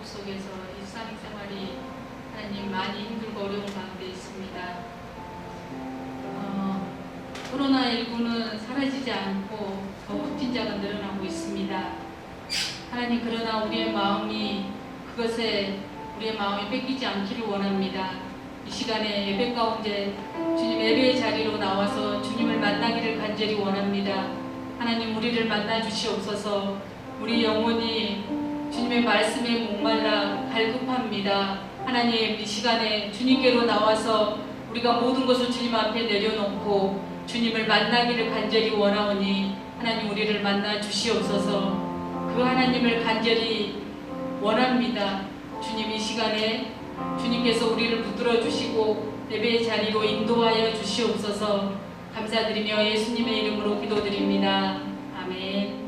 속에서 일상생활이 하나님 많이 힘들고 어려운 가운데 있습니다. 코로나19는 사라지지 않고 더 확진자가 늘어나고 있습니다. 하나님, 그러나 우리의 마음이 뺏기지 않기를 원합니다. 이 시간에 예배 가운데 주님 예배의 자리로 나와서 주님을 만나기를 간절히 원합니다. 하나님, 우리를 만나 주시옵소서. 우리 영혼이 주님의 말씀에 목말라 갈급합니다. 하나님, 이 시간에 주님께로 나와서 우리가 모든 것을 주님 앞에 내려놓고 주님을 만나기를 간절히 원하오니 하나님, 우리를 만나 주시옵소서. 그 하나님을 간절히 원합니다. 주님, 이 시간에 주님께서 우리를 붙들어 주시고 예배의 자리로 인도하여 주시옵소서. 감사드리며 예수님의 이름으로 기도드립니다. 아멘.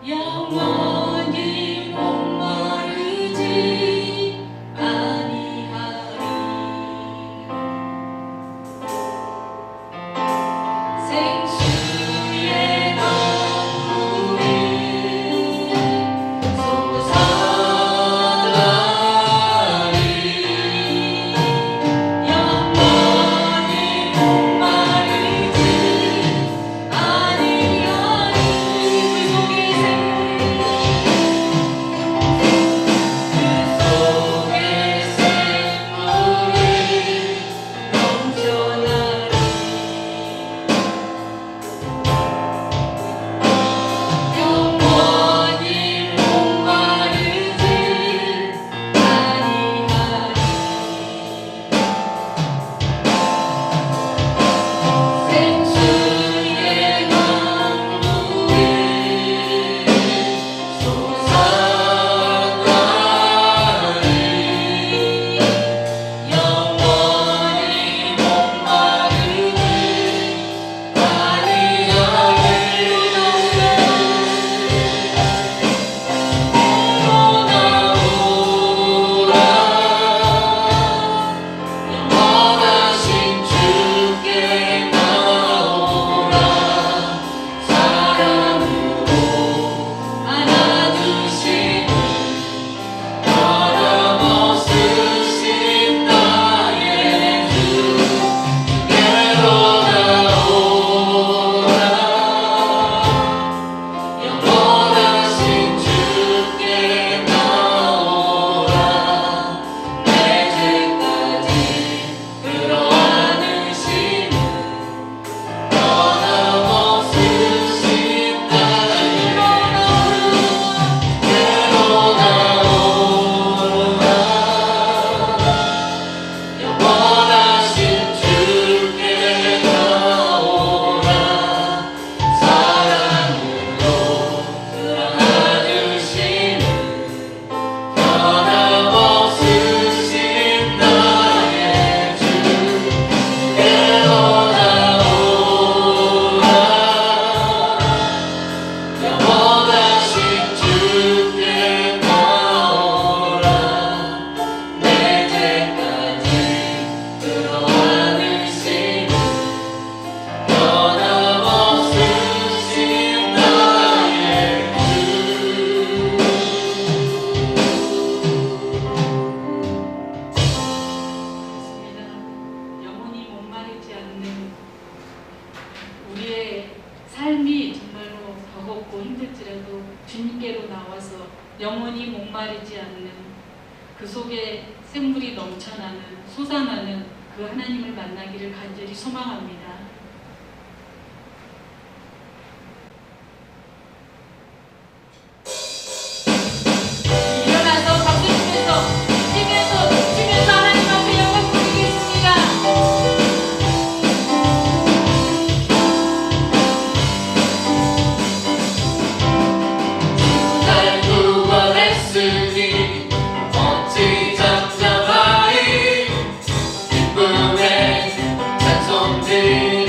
영원히 목마르지 아니하리. 생수의 강물이 솟아나리. 영원히 목마르지 아니하리. 그 속에 샘물이 넘쳐나리. 영원히 목마르지 아니하리. 생수의 강물이 솟아나리. 영원히 목마르지 영원하신 주께 나오라. 사랑으로 안아주시는 변함없으신 나의 주. 주께로 나오라. 영원하신 주께 나오라. 내 죄까지 끌어안으시는 변함없으신 나의 주께로 나오라. 영원하신 주께 나오라. 사랑으로 안아주시는 변함없으신 나의 주. 주께로 나오라. 영원하신 주께 나오라. 내 죄까지 끌어안으시는 변함없으신 나의 주. 영원히 목마르지 않는 우리의 삶이 정말로 버겁고 힘들지라도 주님께로 나와서 영원히 목마르지 않는 그 속에 샘물이 넘쳐나는 솟아나는 그 하나님을 만나기를 간절히 소망합니다. 일어나서 박수 치면서 치면서 하나님 앞에 영광 돌리겠습니다. 날 구원했으니 어찌 잠잠하리. 기쁨의 찬송 드리리.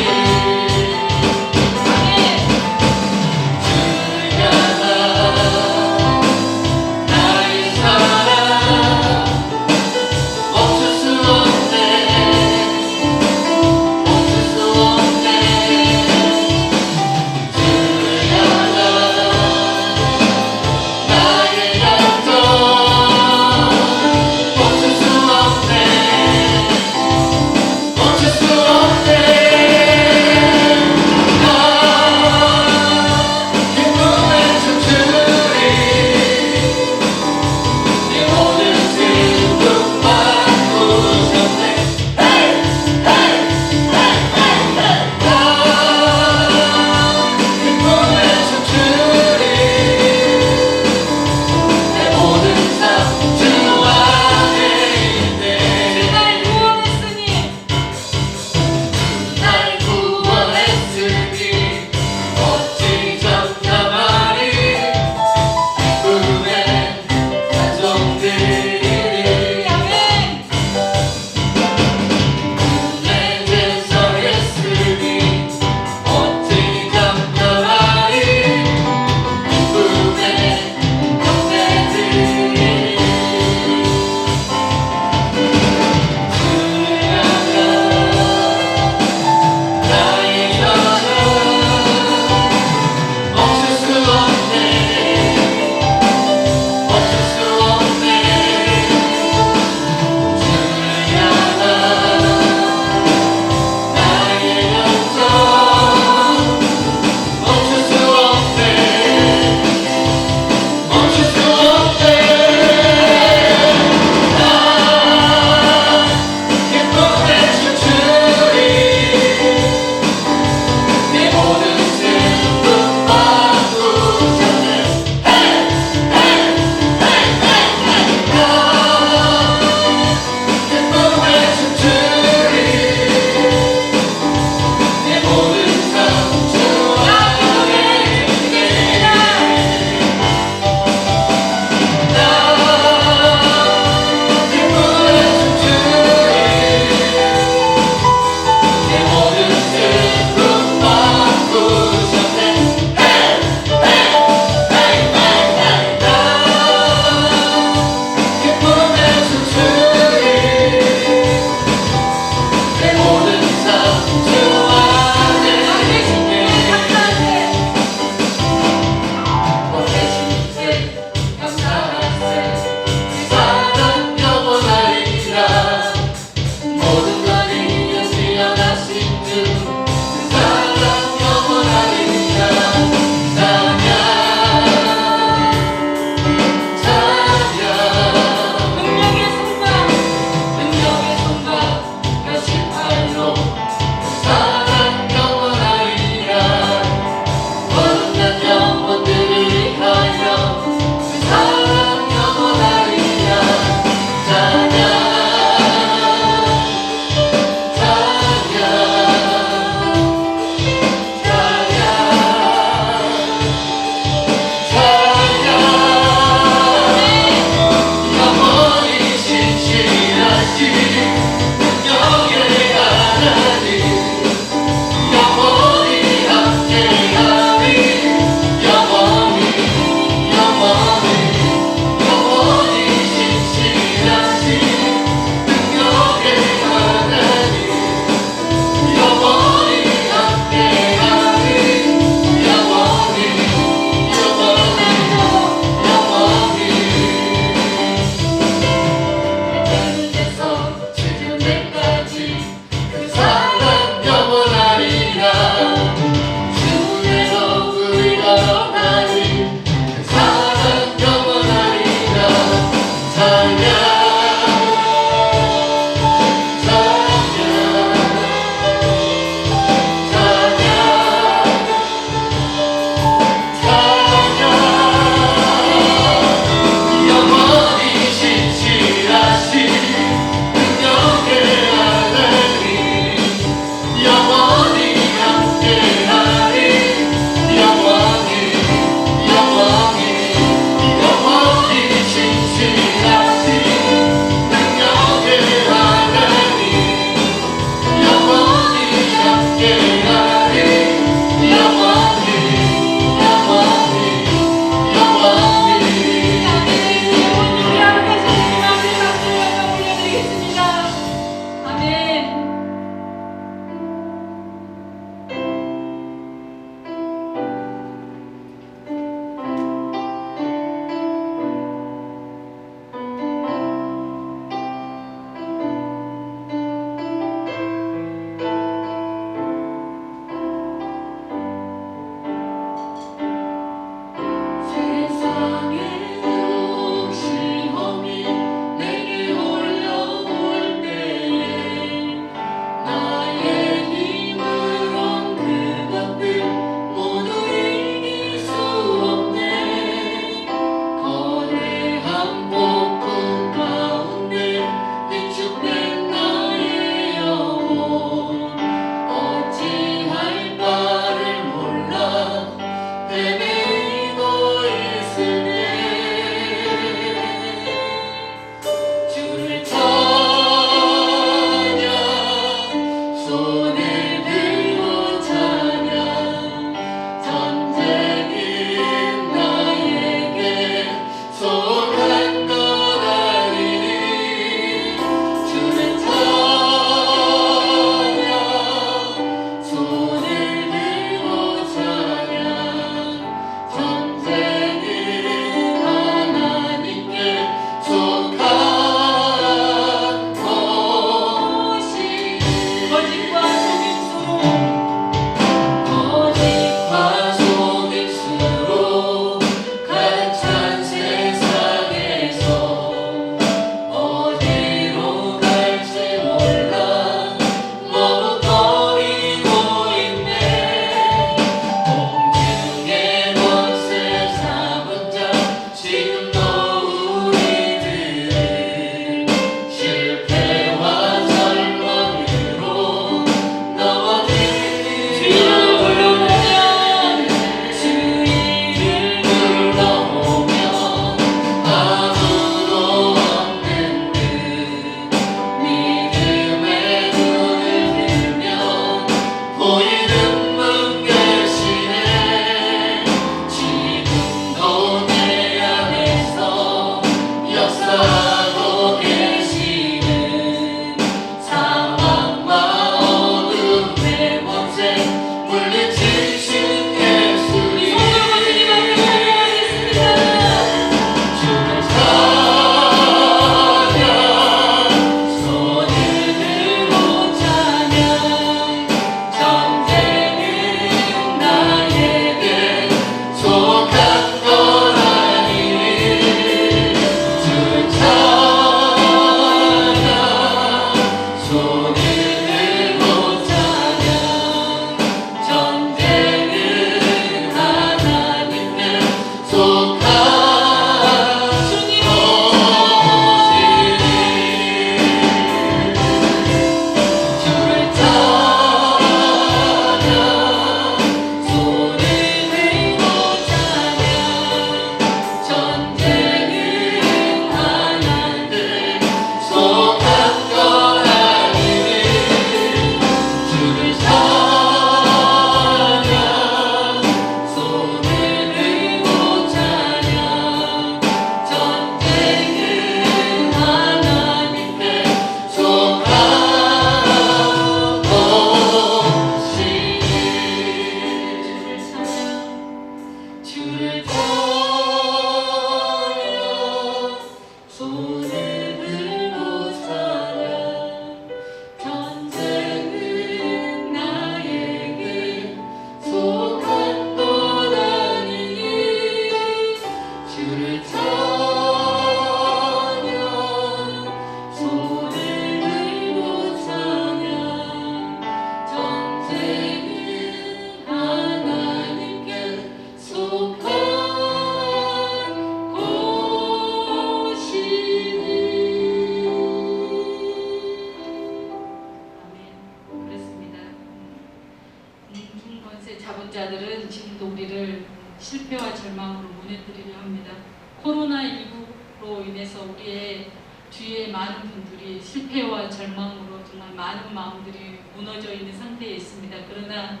코로나19로 인해서 우리의 주위에 많은 분들이 실패와 절망으로 정말 많은 마음들이 무너져 있는 상태에 있습니다. 그러나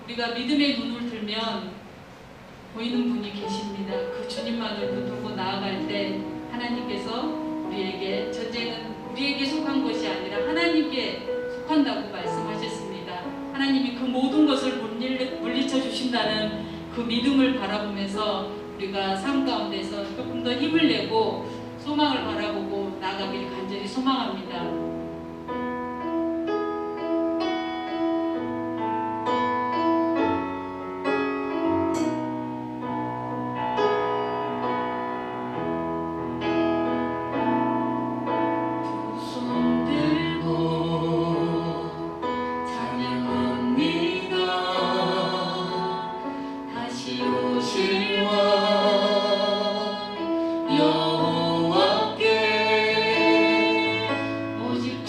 우리가 믿음의 눈을 들면 보이는 분이 계십니다. 그 주님만을 붙들고 나아갈 때 하나님께서 우리에게 전쟁은 우리에게 속한 것이 아니라 하나님께 속한다고 말씀하셨습니다. 하나님이 그 모든 것을 물리쳐 주신다는 그 믿음을 바라보면서 우리가 삶 가운데서 조금 더 힘을 내고 소망을 바라보고 나아가길 간절히 소망합니다. 여호와께 오직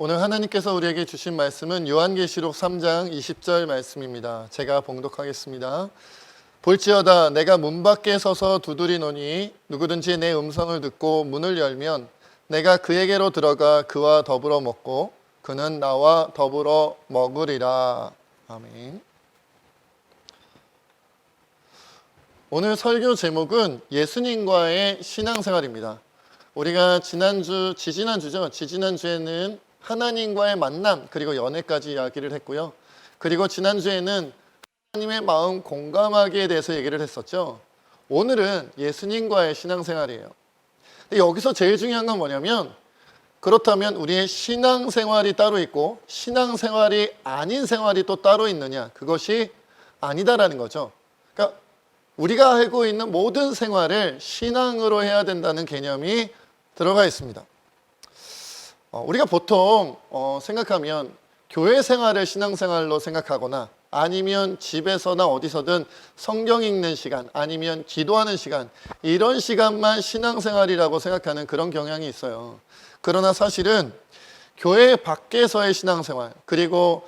오늘 하나님께서 우리에게 주신 말씀은 요한계시록 3장 20절 말씀입니다. 제가 봉독하겠습니다. 볼지어다 내가 문 밖에 서서 두드리노니 누구든지 내 음성을 듣고 문을 열면 내가 그에게로 들어가 그와 더불어 먹고 그는 나와 더불어 먹으리라. 아멘. 오늘 설교 제목은 예수님과의 신앙생활입니다. 우리가 지지난주에는 하나님과의 만남 그리고 연애까지 이야기를 했고요. 그리고 지난주에는 하나님의 마음 공감하기에 대해서 얘기를 했었죠. 오늘은 예수님과의 신앙생활이에요. 근데 여기서 제일 중요한 건 뭐냐면, 그렇다면 우리의 신앙생활이 따로 있고 신앙생활이 아닌 생활이 또 따로 있느냐? 그것이 아니다라는 거죠. 그러니까 우리가 알고 있는 모든 생활을 신앙으로 해야 된다는 개념이 들어가 있습니다. 우리가 보통 생각하면 교회 생활을 신앙생활로 생각하거나 아니면 집에서나 어디서든 성경 읽는 시간 아니면 기도하는 시간, 이런 시간만 신앙생활이라고 생각하는 그런 경향이 있어요. 그러나 사실은 교회 밖에서의 신앙생활, 그리고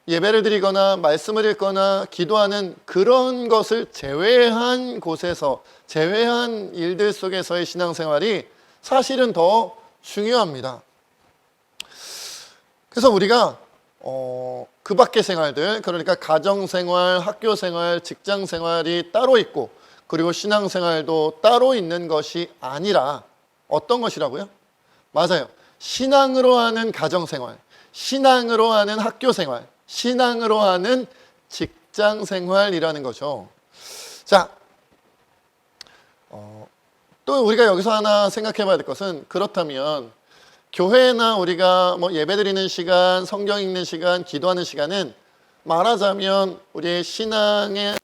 예배를 드리거나 말씀을 읽거나 기도하는 그런 것을 제외한 곳에서, 제외한 일들 속에서의 신앙생활이 사실은 더 중요합니다. 그래서 우리가 그 밖의 생활들, 그러니까 가정생활, 학교생활, 직장생활이 따로 있고 그리고 신앙생활도 따로 있는 것이 아니라 어떤 것이라고요? 맞아요. 신앙으로 하는 가정생활, 신앙으로 하는 학교생활, 신앙으로 하는 직장생활이라는 거죠. 자, 또 우리가 여기서 하나 생각해 봐야 될 것은, 그렇다면 교회나 우리가 예배 드리는 시간, 성경 읽는 시간, 기도하는 시간은 말하자면 우리의 신앙의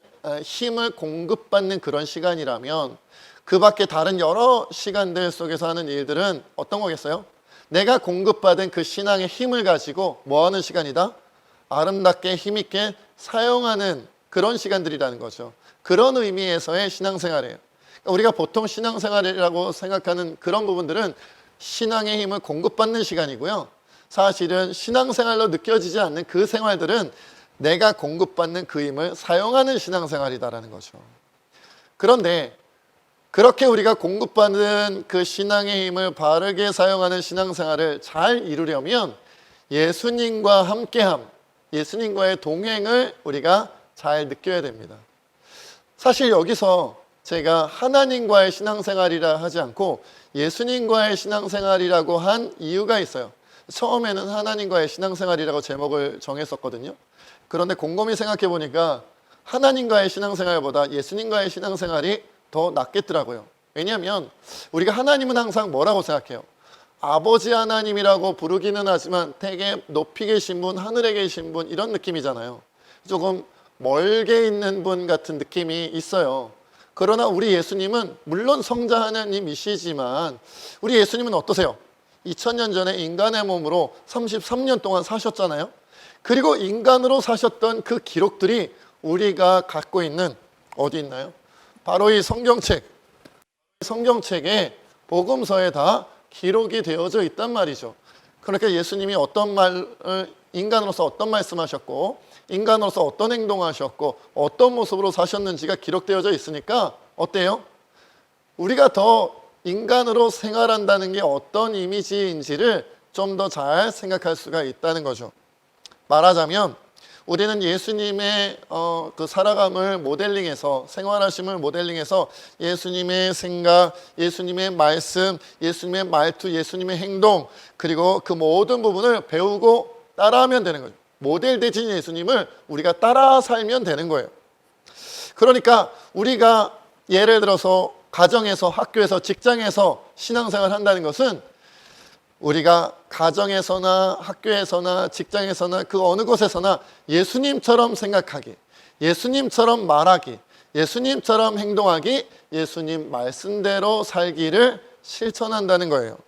힘을 공급받는 그런 시간이라면, 그 밖에 다른 여러 시간들 속에서 하는 일들은 어떤 거겠어요? 내가 공급받은 그 신앙의 힘을 가지고 뭐 하는 시간이다? 아름답게 힘있게 사용하는 그런 시간들이라는 거죠. 그런 의미에서의 신앙생활이에요. 그러니까 우리가 보통 신앙생활이라고 생각하는 그런 부분들은 신앙의 힘을 공급받는 시간이고요. 사실은 신앙생활로 느껴지지 않는 그 생활들은 내가 공급받는 그 힘을 사용하는 신앙생활이다라는 거죠. 그런데 그렇게 우리가 공급받는 그 신앙의 힘을 바르게 사용하는 신앙생활을 잘 이루려면 예수님과 함께함, 예수님과의 동행을 우리가 잘 느껴야 됩니다. 사실 여기서 제가 하나님과의 신앙생활이라 하지 않고 예수님과의 신앙생활이라고 한 이유가 있어요. 처음에는 하나님과의 신앙생활이라고 제목을 정했었거든요. 그런데 곰곰이 생각해 보니까 하나님과의 신앙생활보다 예수님과의 신앙생활이 더 낫겠더라고요. 왜냐하면 우리가 하나님은 항상 뭐라고 생각해요? 아버지 하나님이라고 부르기는 하지만 되게 높이 계신 분, 하늘에 계신 분 이런 느낌이잖아요. 조금 멀게 있는 분 같은 느낌이 있어요. 그러나 우리 예수님은 물론 성자 하나님이시지만 우리 예수님은 어떠세요? 2000년 전에 인간의 몸으로 33년 동안 사셨잖아요. 그리고 인간으로 사셨던 그 기록들이 우리가 갖고 있는 어디 있나요? 바로 이 성경책에 복음서에 다 기록이 되어져 있단 말이죠. 그러니까 예수님이 어떤 말을 인간으로서 어떤 말씀하셨고 인간으로서 어떤 행동하셨고 어떤 모습으로 사셨는지가 기록되어져 있으니까 어때요? 우리가 더 인간으로 생활한다는 게 어떤 이미지인지를 좀 더 잘 생각할 수가 있다는 거죠. 말하자면 우리는 예수님의 그 살아감을 모델링해서 생활하심을 모델링해서 예수님의 생각, 예수님의 말씀, 예수님의 말투, 예수님의 행동 그리고 그 모든 부분을 배우고 따라하면 되는 거죠. 모델 되신 예수님을 우리가 따라 살면 되는 거예요. 그러니까 우리가 예를 들어서 가정에서, 학교에서, 직장에서 신앙생활을 한다는 것은 우리가 가정에서나 학교에서나 직장에서나 그 어느 곳에서나 예수님처럼 생각하기, 예수님처럼 말하기, 예수님처럼 행동하기, 예수님 말씀대로 살기를 실천한다는 거예요.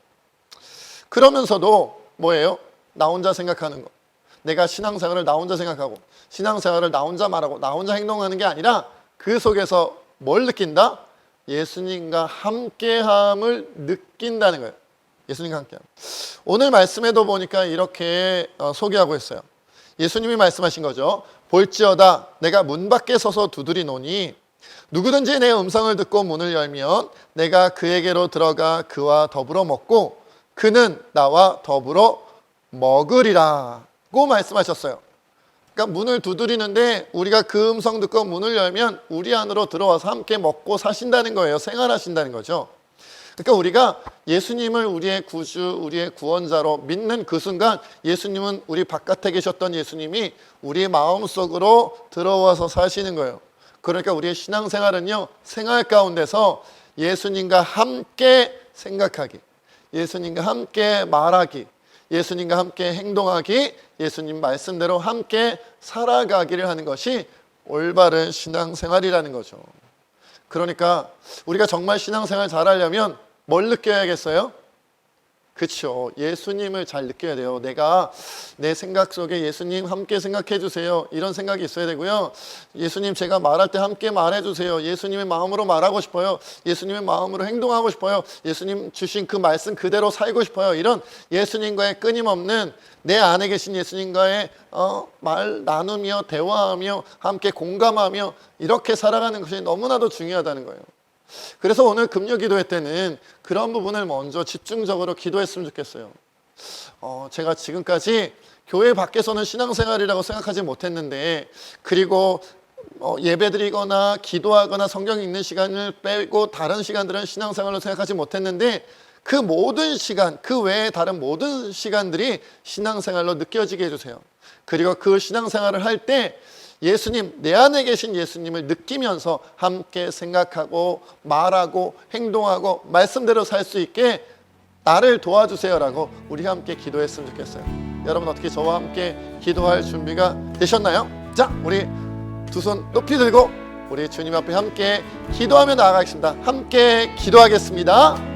그러면서도 뭐예요? 나 혼자 생각하는 거. 내가 신앙생활을 나 혼자 생각하고 신앙생활을 나 혼자 말하고 나 혼자 행동하는 게 아니라 그 속에서 뭘 느낀다? 예수님과 함께함을 느낀다는 거예요. 예수님과 함께함. 오늘 말씀에도 보니까 이렇게 소개하고 있어요. 예수님이 말씀하신 거죠. 볼지어다 내가 문 밖에 서서 두드리노니 누구든지 내 음성을 듣고 문을 열면 내가 그에게로 들어가 그와 더불어 먹고 그는 나와 더불어 먹으리라고 말씀하셨어요. 그러니까 문을 두드리는데 우리가 그 음성 듣고 문을 열면 우리 안으로 들어와서 함께 먹고 사신다는 거예요. 생활하신다는 거죠. 그러니까 우리가 예수님을 우리의 구주, 우리의 구원자로 믿는 그 순간 예수님은 우리 바깥에 계셨던 예수님이 우리 마음속으로 들어와서 사시는 거예요. 그러니까 우리의 신앙생활은요, 생활 가운데서 예수님과 함께 생각하기, 예수님과 함께 말하기, 예수님과 함께 행동하기, 예수님 말씀대로 함께 살아가기를 하는 것이 올바른 신앙생활이라는 거죠. 그러니까 우리가 정말 신앙생활 잘하려면 뭘 느껴야겠어요? 그렇죠. 예수님을 잘 느껴야 돼요. 내가 내 생각 속에 예수님 함께 생각해 주세요. 이런 생각이 있어야 되고요. 예수님 제가 말할 때 함께 말해 주세요. 예수님의 마음으로 말하고 싶어요. 예수님의 마음으로 행동하고 싶어요. 예수님 주신 그 말씀 그대로 살고 싶어요. 이런 예수님과의 끊임없는 내 안에 계신 예수님과의 말 나누며 대화하며 함께 공감하며 이렇게 살아가는 것이 너무나도 중요하다는 거예요. 그래서 오늘 금요 기도회 때는 그런 부분을 먼저 집중적으로 기도했으면 좋겠어요. 제가 지금까지 교회 밖에서는 신앙생활이라고 생각하지 못했는데 그리고 예배드리거나 기도하거나 성경 읽는 시간을 빼고 다른 시간들은 신앙생활로 생각하지 못했는데 그 모든 시간, 그 외에 다른 모든 시간들이 신앙생활로 느껴지게 해주세요. 그리고 그 신앙생활을 할 때 예수님, 내 안에 계신 예수님을 느끼면서 함께 생각하고 말하고 행동하고 말씀대로 살 수 있게 나를 도와주세요라고 우리 함께 기도했으면 좋겠어요. 여러분 어떻게 저와 함께 기도할 준비가 되셨나요? 자, 우리 두 손 높이 들고 우리 주님 앞에 함께 기도하며 나아가겠습니다. 함께 기도하겠습니다.